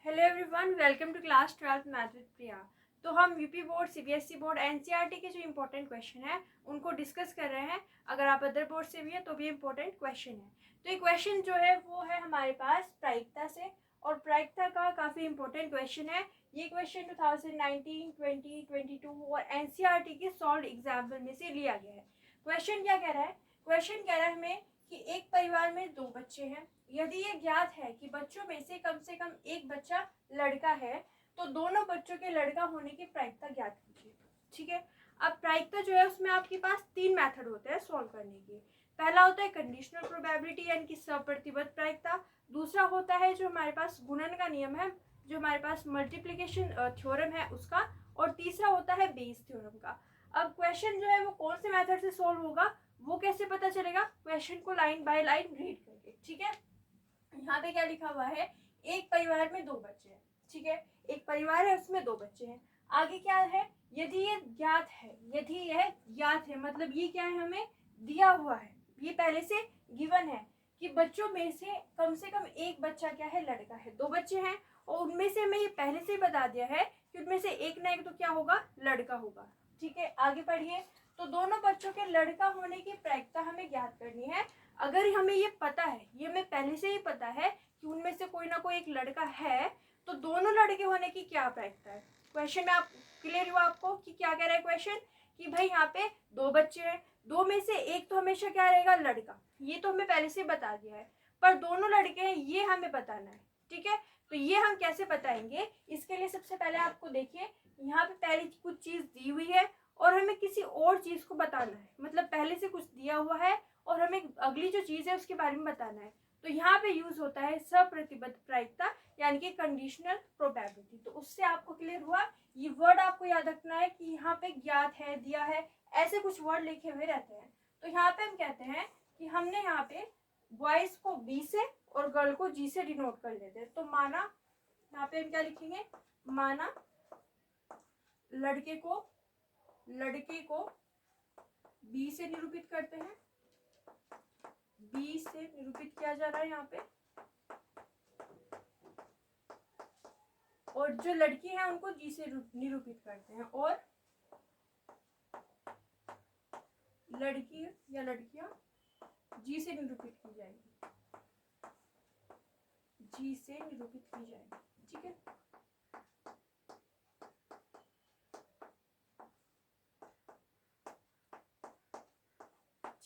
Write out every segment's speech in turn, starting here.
Hello everyone, welcome to class 12th math with Priya. तो हम UP board, CBSE board, NCERT के जो important question है उनको डिस्कस कर रहे हैं। अगर आप अदर बोर्ड से भी हैं तो भी इम्पोर्टेंट क्वेश्चन है। तो ये क्वेश्चन जो है वो है हमारे पास प्रायिकता से, और प्रायिकता का काफ़ी इम्पोर्टेंट क्वेश्चन है। ये क्वेश्चन 2019, 20, 22 और एनसीईआरटी के सॉल्व एग्जाम्पल में से लिया गया है। क्वेश्चन क्या कह रहा है? क्वेश्चन कह रहा है हमें कि एक परिवार में 2 बच्चे हैं। यदि ये ज्ञात है कि बच्चों में से कम एक बच्चा लड़का है, तो दोनों बच्चों के लड़का होने की प्रायिकता ज्ञात कीजिए। ठीक है। अब प्रायिकता जो है उसमें आपके पास 3 मेथड होते हैं सॉल्व करने के। पहला होता है कंडीशनल प्रोबेबिलिटी यानी कि सप्रतिबद्ध प्रायिकता। दूसरा होता है जो हमारे पास गुणन का नियम है, जो हमारे पास मल्टीप्लिकेशन थ्योरम है उसका। और तीसरा होता है बेस थ्योरम का। अब क्वेश्चन जो है वो कौन से मेथड से सॉल्व होगा वो कैसे पता चलेगा? क्वेश्चन को लाइन बाय लाइन रीड करके। ठीक है। यहाँ पे क्या लिखा हुआ है? एक परिवार में 2 बच्चे हैं। ठीक है, एक परिवार है उसमें 2 बच्चे हैं। आगे क्या है? यदि ये ज्ञात है, यदि यह ज्ञात है मतलब ये क्या है, हमें दिया हुआ है, ये पहले से गिवन है कि बच्चों में से कम एक बच्चा क्या है, लड़का है। 2 बच्चे हैं और उनमें से हमें ये पहले से ही बता दिया है कि उनमें से एक ना एक तो क्या होगा, लड़का होगा। ठीक है, आगे पढ़िए। तो दोनों बच्चों के लड़का होने की प्रायिकता हमें ज्ञात करनी है। अगर हमें ये पता है, ये हमें पहले से ही पता है कि उनमें से कोई ना कोई एक लड़का है, तो दोनों लड़के होने की क्या प्रायिकता है? क्वेश्चन में आप क्लियर हुआ आपको कि क्या कह रहा है क्वेश्चन? कि भाई यहाँ पे 2 बच्चे हैं, 2 में से एक तो हमेशा क्या रहेगा, लड़का। ये तो हमें पहले से बता दिया है, पर दोनों लड़के हैं ये हमें बताना है। ठीक है, तो ये हम कैसे बताएंगे? इसके लिए सबसे पहले आपको देखिए, यहाँ पे पहले कुछ चीज दी हुई है और हमें किसी और चीज को बताना है। मतलब पहले से कुछ दिया हुआ है और हमें अगली जो चीज है उसके बारे में बताना है। तो यहाँ पे यूज होता है सप्रतिबद्ध प्रायिकता यानी कि कंडीशनल प्रोबेबिलिटी। तो उससे आपको क्लियर हुआ। ये वर्ड आपको याद रखना है कि यहाँ पे ज्ञात है, दिया है, ऐसे कुछ वर्ड लिखे हुए रहते हैं। तो यहाँ पे हम कहते हैं कि हमने यहाँ पे बॉयज को बी से और गर्ल को जी से डिनोट कर लेते हैं। तो माना, यहाँ पे हम क्या लिखेंगे, माना लड़के को बी से निरूपित करते हैं, बी से निरूपित किया जा रहा है यहाँ पे, और जो लड़की है उनको जी से निरूपित करते हैं, और लड़की या लड़कियां जी से निरूपित की जाएगी, जी से निरूपित की जाएगी। ठीक है,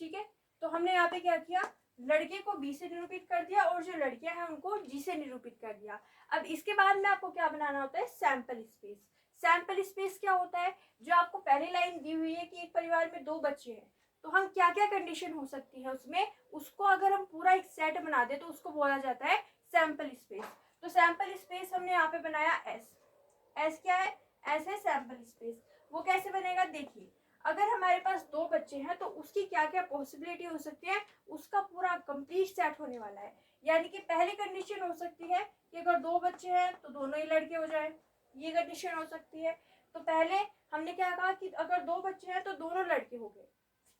ठीक है। तो हमने यहाँ पे क्या किया, लड़के को बी से निरूपित कर दिया और जो लड़कियां हैं उनको जी से निरूपित कर दिया। अब इसके बाद में आपको क्या बनाना होता है, सैंपल स्पेस। सैंपल स्पेस क्या होता है? जो आपको पहली लाइन दी हुई है कि एक परिवार में 2 बच्चे हैं, तो हम क्या क्या कंडीशन हो सकती है उसमें, उसको अगर हम पूरा एक सेट बना दे तो उसको बोला जाता है सैंपल स्पेस। तो सैंपल स्पेस हमने यहाँ पे बनाया एस। एस क्या है? एस है सैंपल स्पेस। वो कैसे बनेगा देखिए, अगर हमारे पास 2 बच्चे हैं तो उसकी क्या क्या पॉसिबिलिटी हो सकती है, उसका पूरा कंप्लीट सेट होने वाला है। यानी कि पहली कंडीशन हो सकती है कि अगर 2 बच्चे हैं तो दोनों ही लड़के हो जाए, ये कंडीशन हो सकती है। तो पहले हमने क्या कहा कि अगर 2 बच्चे हैं तो दोनों लड़के हो गए।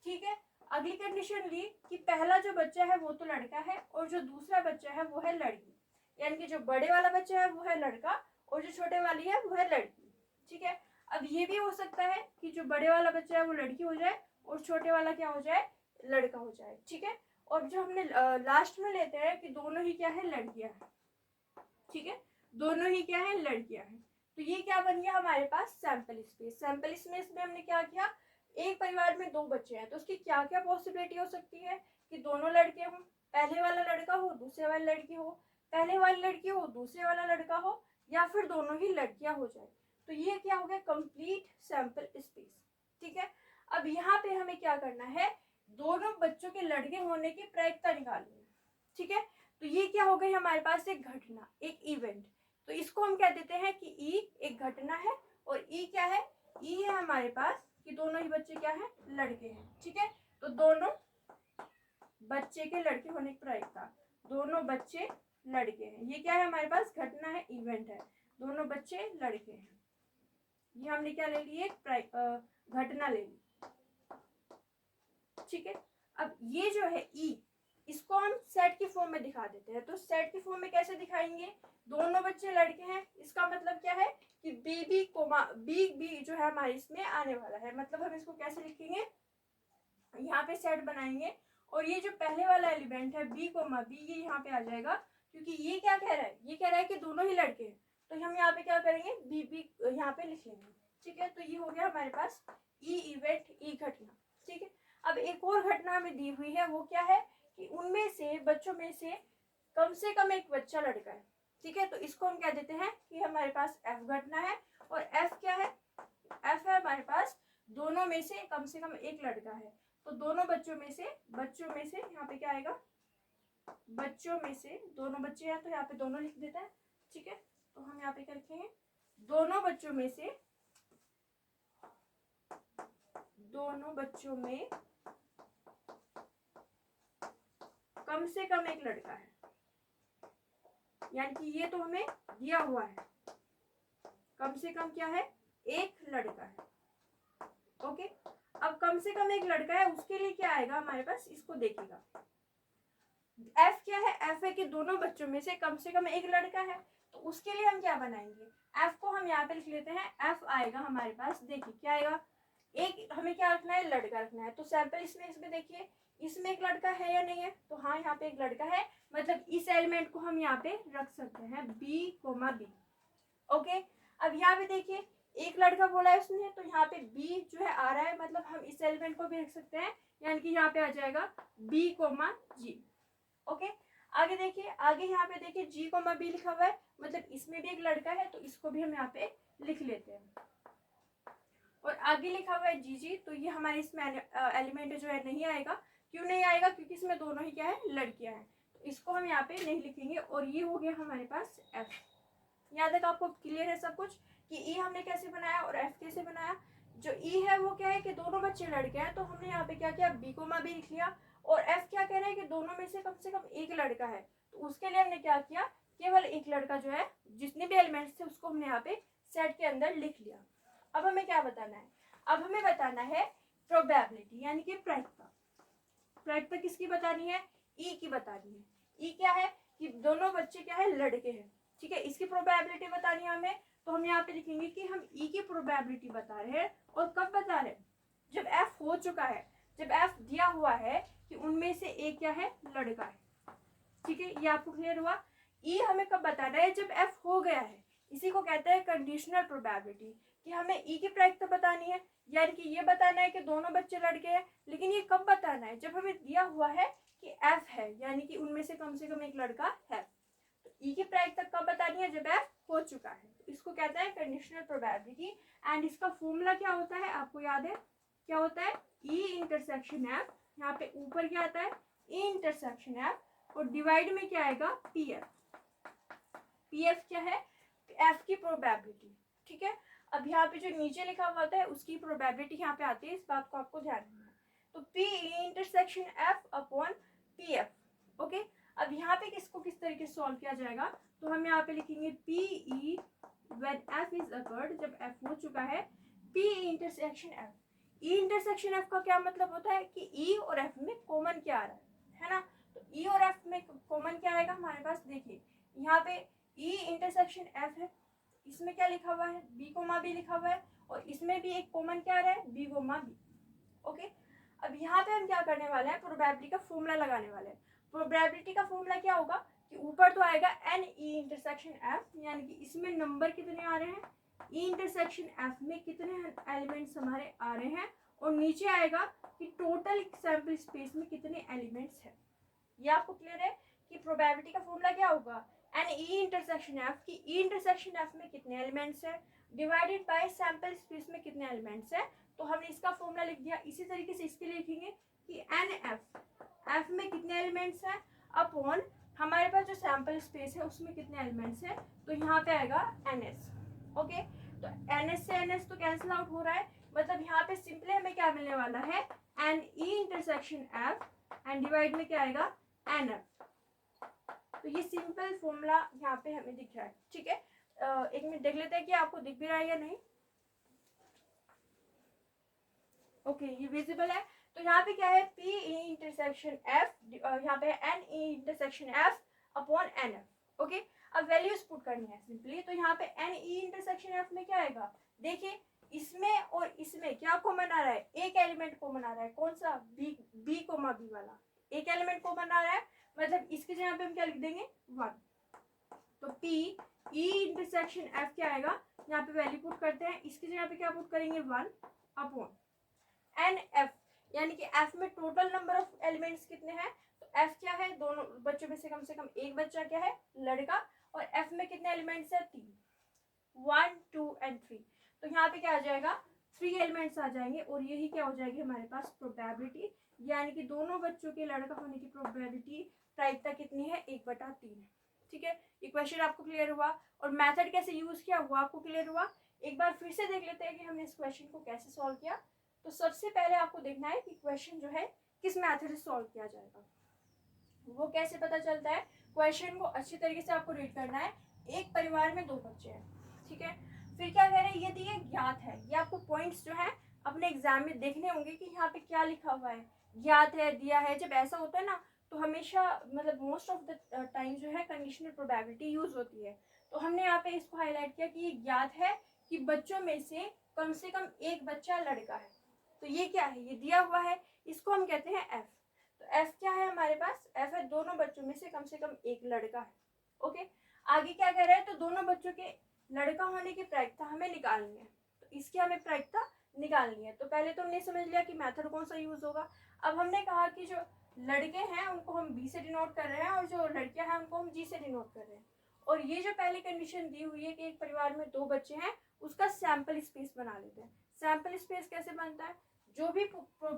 ठीक है, अगली कंडीशन ली कि पहला जो बच्चा है वो तो लड़का है और जो दूसरा बच्चा है वो है लड़की। यानी कि जो बड़े वाला बच्चा है वो है लड़का और जो छोटे वाली है वो है लड़की। ठीक है, अब ये भी हो सकता है कि जो बड़े वाला बच्चा है वो लड़की हो जाए और छोटे वाला क्या हो जाए, लड़का हो जाए। ठीक है, और जो हमने लास्ट में लेते हैं कि दोनों ही क्या है, लड़कियां हैं। ठीक है, दोनों ही क्या है, लड़कियां हैं। तो ये क्या बन गया हमारे पास, सैंपल स्पेस। सैंपल स्पेस में हमने क्या किया, एक परिवार में 2 बच्चे हैं तो उसकी क्या क्या पॉसिबिलिटी हो सकती है कि दोनों लड़के हों, पहले वाला लड़का हो दूसरे वाली लड़की हो, पहले वाली लड़की हो दूसरे वाला लड़का हो, या फिर दोनों ही लड़कियां हो जाए। तो ये क्या हो गया, कंप्लीट सैंपल स्पेस। ठीक है, अब यहाँ पे हमें क्या करना है, दोनों बच्चों के लड़के होने की प्रायिकता निकालनी है। ठीक है, तो ये क्या हो गई हमारे पास, एक घटना, एक इवेंट। तो इसको हम कह देते हैं कि ई एक घटना है और ई क्या है, ई है हमारे पास कि दोनों ही बच्चे क्या है, लड़के हैं। ठीक है, तो दोनों बच्चे के लड़के होने की प्रायिकता, दोनों बच्चे लड़के हैं, ये क्या है हमारे पास, घटना है, इवेंट है, दोनों बच्चे लड़के हैं। ये हमने क्या ले ली, एक घटना ले ली। ठीक है, अब ये जो है ई, इसको हम सेट की फॉर्म में दिखा देते हैं। तो सेट की फॉर्म में कैसे दिखाएंगे, लिखेंगे, दोनों बच्चे लड़के हैं, इसका मतलब क्या है कि बी जो है हमारे इसमें आने वाला है। मतलब हम इसको कैसे लिखेंगे, यहाँ पे सेट बनाएंगे और ये जो पहले वाला एलिमेंट है बी ये यहाँ पे आ जाएगा, क्योंकि ये क्या कह रहा है, ये कह रहा है कि दोनों ही लड़के हैं, तो हम यहाँ पे क्या करेंगे बी यहाँ पे लिख लेंगे। ठीक है, तो ये हो गया हमारे पास इवेंट, घटना। ठीक है, अब एक और घटना हमें दी हुई है, वो क्या है कि उनमें से बच्चों में से कम एक बच्चा लड़का है। ठीक है, तो इसको हम कह देते हैं कि हमारे पास एफ घटना है, और एफ क्या है, एफ है हमारे पास दोनों में से कम एक लड़का है। तो दोनों बच्चों में से यहाँ पे क्या आएगा, बच्चों में से दोनों बच्चे हैं तो यहाँ पे दोनों लिख देता है। ठीक है, तो हम यहाँ पे क्या लिखेंगे, दोनों बच्चों में कम से कम एक लड़का है, यानी कि ये तो हमें दिया हुआ है, कम से कम क्या है, एक लड़का है। ओके, अब कम से कम एक लड़का है, उसके लिए क्या आएगा हमारे पास, इसको देखिएगा, एफ क्या है, एफ है कि दोनों बच्चों में से कम एक लड़का है, तो उसके लिए हम क्या बनाएंगे, एफ को हम यहाँ पे लिख लेते हैं, एफ आएगा हमारे पास, देखिए क्या आएगा, एक हमें क्या रखना है, लड़का रखना है। तो सैंपल इसमें देखिए, इसमें एक लड़का है या नहीं है, तो हाँ यहाँ पे एक लड़का है, मतलब इस एलिमेंट को हम यहाँ पे रख सकते हैं बी। ओके, अब यहाँ पे देखिए एक लड़का बोला है उसने, तो यहाँ पे बी जो है आ रहा है, मतलब हम इस एलिमेंट को भी रख सकते हैं, यानी कि यहाँ पे आ जाएगा बी जी। ओके, आगे देखिए, आगे यहाँ पे देखिए जी बी लिखा हुआ है, मतलब इसमें भी एक लड़का है, तो इसको भी हम यहाँ पे लिख लेते हैं। और आगे लिखा हुआ है जी, तो ये हमारे इसमें एलिमेंट जो है नहीं आएगा। क्यों नहीं आएगा, क्योंकि इसमें दोनों ही क्या है, लड़कियां हैं, तो इसको हम यहाँ पे नहीं लिखेंगे। और ये हो गया हमारे पास एफ। यहाँ तक आपको क्लियर है सब कुछ कि ई हमने कैसे बनाया और एफ कैसे बनाया। जो ई है वो क्या है कि दोनों बच्चे लड़के हैं, तो हमने यहाँ पे क्या किया, बी लिख लिया। और एफ क्या कह रहा है कि दोनों में से कम एक लड़का है, तो उसके लिए हमने क्या किया, केवल एक लड़का जो है, जितने भी एलिमेंट्स थे उसको हमने यहाँ पे सेट के अंदर लिख लिया। अब हमें क्या बताना है, अब हमें बताना है प्रोबेबिलिटी, यानी कि प्रायिकता किसकी बतानी है, ई की बतानी है। ई क्या है कि दोनों बच्चे क्या है, लड़के हैं। ठीक है, इसकी प्रोबेबिलिटी बतानी है हमें, तो हम यहाँ पे लिखेंगे कि हम ई की प्रोबेबिलिटी बता रहे हैं। और कब बता रहे हैं, जब एफ हो चुका है, जब एफ दिया हुआ है कि उनमें से एक क्या है, लड़का है। ठीक है, ये आपको क्लियर हुआ। ई हमें कब बताना है, जब एफ हो गया है। इसी को कहते हैं कंडीशनल प्रोबेबिलिटी, कि हमें ई की प्रायिकता बतानी है, यानी कि ये बताना है कि दोनों बच्चे लड़के हैं। लेकिन ये कब बताना है, जब हमें दिया हुआ है कि एफ है, यानी कि उनमें से कम एक लड़का है। तो ई की प्रायिकता कब बतानी है, जब एफ हो चुका है। तो इसको कहते हैं कंडीशनल प्रोबेबिलिटी। एंड इसका फॉर्मूला क्या होता है, आपको याद है क्या होता है, ई इंटरसेक्शन एफ। यहाँ पे ऊपर क्या आता है, ई इंटरसेक्शन एफ, और डिवाइड में क्या आएगा, पी एफ क्या है, एफ की प्रोबेबिलिटी। ठीक है, अब यहाँ पे जो नीचे लिखा हुआ होता है उसकी प्रोबेबिलिटी यहाँ पे आती है, इस बात को आपको ध्यान रखना है। तो P intersection F upon P F. Okay, अब यहाँ पे किसको किस तरीके से सॉल्व किया जाएगा, तो हम यहाँ पे लिखेंगे P E when F is occurred, जब एफ हो चुका है, पी इंटरसेक्शन एफ। ई इंटरसेक्शन एफ का क्या मतलब होता है कि ई और एफ में कॉमन क्या आ रहा है ना। तो ई और एफ में कॉमन क्या आएगा हमारे पास, देखिए यहाँ पे ई इंटरसेक्शन एफ है, इसमें क्या लिखा हुआ है, बी लिखा हुआ है, और इसमें भी एक कॉमन क्या आ रहा है, बी। ओके, अब यहाँ पे हम क्या करने वाले हैं, प्रोबेबिलिटी का फॉर्मूला लगाने वाले हैं। प्रोबेबिलिटी का फॉर्मूला क्या होगा कि ऊपर तो आएगा एन ई इंटरसेक्शन एफ, यानी कि इसमें नंबर कितने आ रहे हैं, ई इंटरसेक्शन एफ में कितने एलिमेंट्स हमारे आ रहे हैं, और नीचे आएगा कि टोटल सैंपल स्पेस में कितने एलिमेंट्स हैं। ये आपको क्लियर है कि प्रोबेबिलिटी का फॉर्मूला क्या होगा, एन ई इंटरसेक्शन एफ, की ई इंटरसेक्शन एफ में कितने एलिमेंट्स हैं डिवाइडेड बाय सैंपल स्पेस में कितने एलिमेंट्स हैं। तो हमने इसका फॉर्मूला लिख दिया। इसी तरीके से इसके लिए लिखेंगे कि एन एफ में कितने एलिमेंट्स हैं अपॉन हमारे पास जो सैंपल स्पेस है उसमें कितने एलिमेंट्स हैं, तो यहाँ पे आएगा एन एस। ओके, तो एन एस से एन एस तो कैंसिल आउट हो रहा है, मतलब यहाँ पे सिंपली हमें क्या मिलने वाला है, N E intersection F and divide में क्या आएगा, एन एफ। तो ये सिंपल फॉर्मूला यहाँ पे हमें दिख रहा है। ठीक है, एक मिनट देख लेते हैं कि आपको दिख भी रहा है या नहीं। ओके, ये विजिबल है। तो यहाँ पे क्या है, पी ई इंटरसेक्शन एफ, यहाँ पे N E intersection F upon N F. Okay, अब वैल्यूज पुट करनी है सिंपली। तो यहाँ पे एन ई इंटरसेक्शन एफ में क्या आएगा, देखिए इसमें और इसमें क्या कॉमन आ रहा है, एक एलिमेंट कॉमन आ रहा है, कौन सा, बी, बी कोमा बी वाला एक एलिमेंट कॉमन आ रहा है, मतलब इसके जगह पे हम क्या लिख देंगे 1। तो पी ई इंटरसेक्शन एफ क्या आएगा, यहाँ पे वैल्यू पुट करते हैं, इसकी जगह पे क्या पुट करेंगे 1 अपॉन एन एफ, यानी कि एफ में टोटल नंबर ऑफ एलिमेंट्स कितने हैं, तो एफ क्या है, दोनों बच्चों में से कम एक बच्चा क्या है, लड़का, और एफ में कितने एलिमेंट्स है, 3, 1 2 एंड 3। तो यहाँ पे क्या आ जाएगा, 3 एलिमेंट्स आ जाएंगे, और यही क्या हो जाएगी हमारे पास प्रोबेबिलिटी, यानी कि दोनों बच्चों के लड़का होने की प्रोबेबिलिटी प्रायिकता कितनी है, 1/3 है। ठीक है, ये क्वेश्चन आपको क्लियर हुआ, और मेथड कैसे यूज किया हुआ आपको क्लियर हुआ। एक बार फिर से देख लेते हैं कि हमने इस क्वेश्चन को कैसे सॉल्व किया। तो सबसे पहले आपको देखना है कि क्वेश्चन जो है किस मेथड से सॉल्व किया जाएगा, वो कैसे पता चलता है। क्वेश्चन को अच्छी तरीके से आपको रीड करना है। एक परिवार में 2 बच्चे हैं, ठीक है, फिर क्या कह रहे हैं, यदि ये ज्ञात है, ये आपको पॉइंट्स जो है अपने एग्जाम में देखने होंगे कि यहाँ पे क्या लिखा हुआ है, ज्ञात है, दिया है। जब ऐसा होता है ना, तो हमेशा मतलब मोस्ट ऑफ द टाइम जो है कंडीशनल प्रोबेबिलिटी यूज होती है। तो हमने यहाँ पे इसको हाईलाइट किया कि ये ज्ञात है कि बच्चों में से कम एक बच्चा लड़का है। तो ये क्या है, ये दिया हुआ है, इसको हम कहते हैं एफ। तो एफ क्या है हमारे पास, एफ है दोनों बच्चों में से कम एक लड़का है। ओके, आगे क्या कह रहा है, तो दोनों बच्चों के लड़का होने की प्रायिकता हमें निकालनी है। तो इसकी हमें प्रायिकता निकालनी है। तो पहले तो हमने समझ लिया कि मेथड कौन सा यूज होगा। अब हमने कहा कि जो लड़के हैं उनको हम बी से डिनोट कर रहे हैं, और जो लड़कियां हैं उनको हम जी से डिनोट कर रहे हैं। और ये जो पहली कंडीशन दी हुई है कि एक परिवार में 2 बच्चे हैं, उसका सैंपल स्पेस बना लेते हैं। सैंपल स्पेस कैसे बनता है, जो भी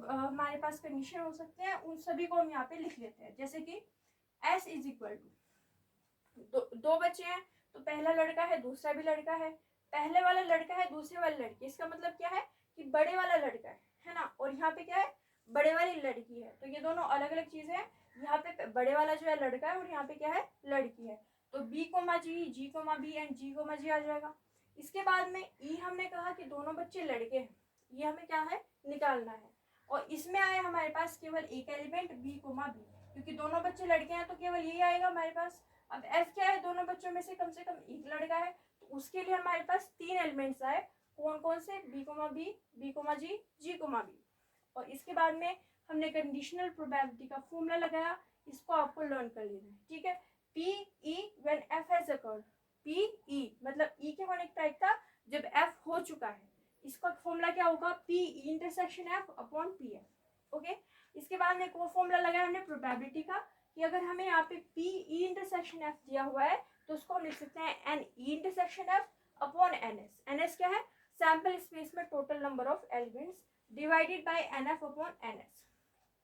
हमारे पास कंडीशन हो सकते हैं उन सभी को हम यहाँ पे लिख लेते हैं। जैसे कि S इज इक्वल टू 2 बच्चे हैं, तो पहला लड़का है, दूसरा भी लड़का है, पहले वाला लड़का है, दूसरे वाले लड़की। इसका मतलब क्या है कि बड़े वाला लड़का है ना, और यहाँ पे क्या है, बड़े वाली लड़की है। तो ये दोनों अलग अलग चीजें हैं। यहाँ पे बड़े वाला जो है लड़का है, और यहाँ पे क्या है, लड़की है। तो B comma G comma B and G comma G आ जाएगा। इसके बाद में ई हमने कहा कि दोनों बच्चे लड़के हैं, ये हमें क्या है, निकालना है। और इसमें आया हमारे पास केवल एक एलिमेंट बी कोमा बी, क्योंकि दोनों बच्चे लड़के हैं तो केवल यही आएगा हमारे पास। अब एफ क्या है, दोनों बच्चों में से कम एक लड़का है, तो उसके लिए हमारे पास 3 एलिमेंट्स आए, कौन कौन से, बी कोमा जी, जी कोमा बी। और इसके बाद में हमने कंडीशनल प्रोबेबिलिटी का फॉर्मूला लगाया, इसको आपको लर्न कर लेना है। ठीक है, P E when F has occurred, P E मतलब ई के होने की प्रायिकता जब एफ हो चुका है, इसका फॉर्मूला क्या होगा, P E intersection F upon P F. Okay, इसके बाद में एक और फॉर्मूला लगाया हमने प्रोबेबिलिटी का, कि अगर हमें यहाँ पे पी ई इंटरसेक्शन एफ दिया हुआ है, तो उसको हम लिख सकते हैं N E intersection F upon N S. N S क्या है, सैंपल स्पेस में total number of elements divided by N F upon N S.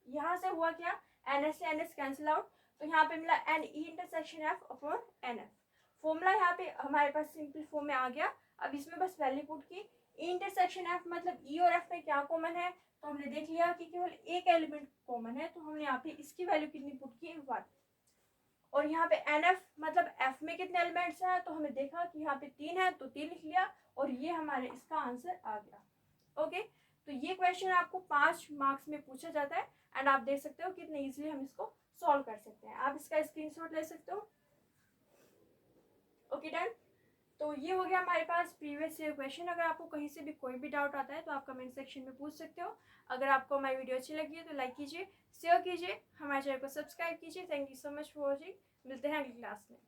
यहाँ से हुआ क्या, एन एस से एन एस कैंसिल आउट, तो यहाँ पे मिला N E intersection F upon N F. Formula यहाँ पे हमारे पास सिंपल फॉर्म में आ गया। अब इसमें बस वैल्यू पुट की, इंटरसेक्शन एफ मतलब ई और एफ में क्या कॉमन है, तो हमने देख लिया कि केवल एक एलिमेंट कॉमन है, तो हमने यहाँ पे इसकी वैल्यू कितनी पुट की, 1। और यहाँ पे एन एफ मतलब एफ में कितने एलिमेंट्स हैं, तो हमें देखा कि यहाँ पे 3 है, तो 3 लिख लिया, और ये हमारे इसका आंसर आ गया। ओके, तो ये क्वेश्चन आपको 5 मार्क्स में पूछा जाता है, एंड आप देख सकते हो कितने इजीली हम इसको सॉल्व कर सकते हैं। आप इसका स्क्रीनशॉट ले सकते हो। Okay done. तो ये हो गया हमारे पास प्रीवियस ईयर क्वेश्चन। अगर आपको कहीं से भी कोई भी डाउट आता है तो आप कमेंट सेक्शन में पूछ सकते हो। अगर आपको हमारी वीडियो अच्छी लगी है तो लाइक कीजिए, शेयर कीजिए, हमारे चैनल को सब्सक्राइब कीजिए। Thank you so much for watching. मिलते हैं अगली क्लास में।